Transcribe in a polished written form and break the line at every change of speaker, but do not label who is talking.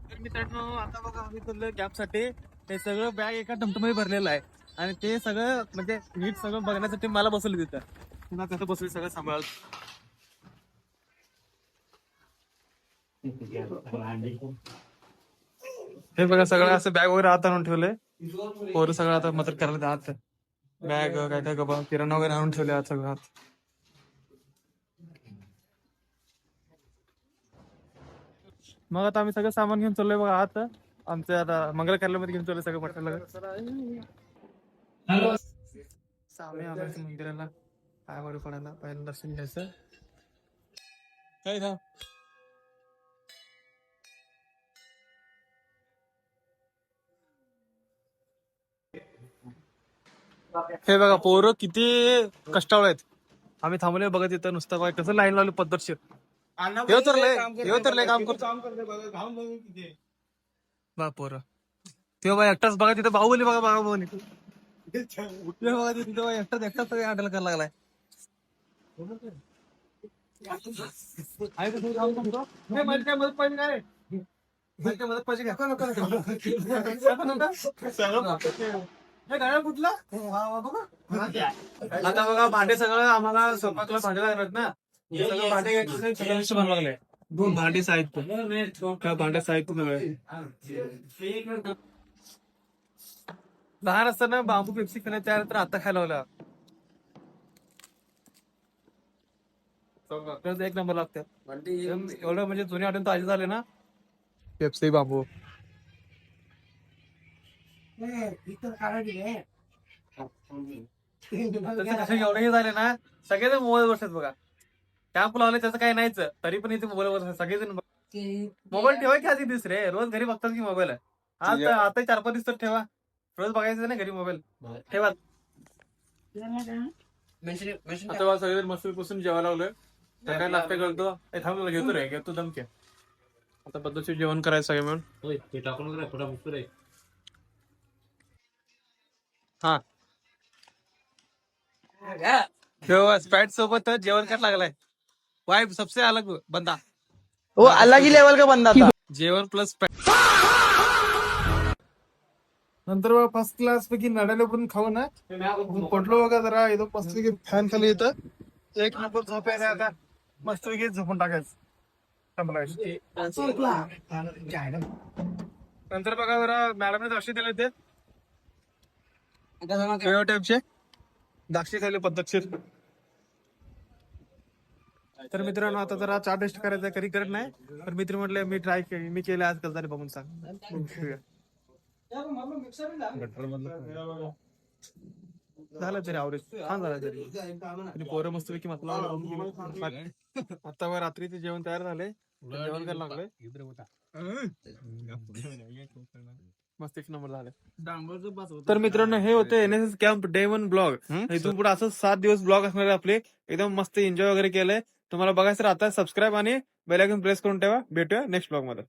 तर मित्रांनो आता बघा आम्ही चाललोय कॅबसाठी. ते सगळं बॅग एका टमटमध्ये भरलेलं आहे आणि ते सगळं म्हणजे नीट सगळं बघण्यासाठी मला बसवलं तिथं. पुन्हा कसं बसवलं सगळं सांभाळ. हे बघा सगळं असं बॅग वगैरे आत आणून ठेवलंय. पोरं सगळं आता मदत करायला आत. बॅग काय काय गबा किराणा वगैरे आणून ठेवले आत सगळं आत. मग आता आम्ही सगळं सामान घेऊन चाललोय बघा आत. आमच्या आता मंगल कार्यालयामध्ये घेऊन चाललोय सगळं पटकन. स्वामी आलोय मंदिराला पाय वगैरे पडायला पहिलं दर्शन घ्यायचं. काय ना हे बघा पोरं किती कष्टाळू आहेत. आम्ही थांबले बघत इथं नुसतं बघा कसं लाईन लावली पद्धतशीर. हे तर लय काम करतो बा पोरं. ते बघा एकटाच बघा तिथं बाहुबली बघा बाहुबली. उठले बघा तिथं बघा एकटाच एकटाच सगळे हँडल करायला लागलाय. काय मदत पाहिजे काय मदत पाहिजे काय कुठला आता बघा भांडे सगळं आम्हाला स्वयंपाकला भांडे लागणार ना. सगळं भांडे घ्यायचं बनवा लागले. भांडे साहित्य काय भांडे साहित्य सगळे. लहान असताना बांबू पेप्सी खाण्यात त्यानंतर आता खायला लावला. एक नंबर लागतात एवढं म्हणजे जुने आठवण ताजे झाले ना. पेप्सी बांबू एवढे झाले ना. सगळेजण मोबाईल बसतात बघा. कॅम्प लावले त्याचं काही नाहीच तरी पण इथे मोबाईल बसतात सगळेजण. मोबाईल ठेवा की आधी दुसरे रोज घरी बघतात की मोबाईल. आता 4-5 दिवस तर ठेवा. रोज बघायचं ना घरी मोबाईल ठेवा. आता सगळेजण मस्त बसून जेवायला लागलोय. काय नाश्ता करतो थांबलो घेतो रे घेतो दमके. आता पद्धतशीर जेवण करायचं सगळे मिळून. टाकून हा स्पॅट सोबत जेवण करायला लागलाय. वाईफ सबसे अलग बंदा.
वो अलग ही लेवल का बंदा था.
जेवण प्लस नंतर फर्स्ट क्लास पैकी नडायला पण खाऊ ना पडलो बघा जरा येतो मस्तपैकी फॅन खाली येतं. एक नंबर झोपायचं आता मस्तपैकी झोपून टाकायचं. नंतर बघा जरा मॅडमने द्राक्षे दिले ते टाईपचे द्राक्षे खायले पद्धतशीर. तर मित्रांनो आता जरा चहा टेस्ट करायचा कधी करत नाही. तर मित्र म्हटले मी ट्राय केली मी केले आज कधी बघून सांग. झालं तरी आवरेज छान झालं तरी पोरं मस्तपैकी मसाला आता रात्रीचे जेवण तयार झाले. जेवण करायला लागले. मस्त एक नंबर झाले. तर मित्रांनो हे होते NSS कॅम्प डे 1 ब्लॉग. इथून पुढे असं 7 दिवस ब्लॉग असणार आपले. एकदम मस्त एन्जॉय वगैरे केलंय. तुम्हाला बघायचं आता सबस्क्राईब आणि बेल आयकॉन प्रेस करून ठेवा. भेटूया नेक्स्ट ब्लॉग मध्ये.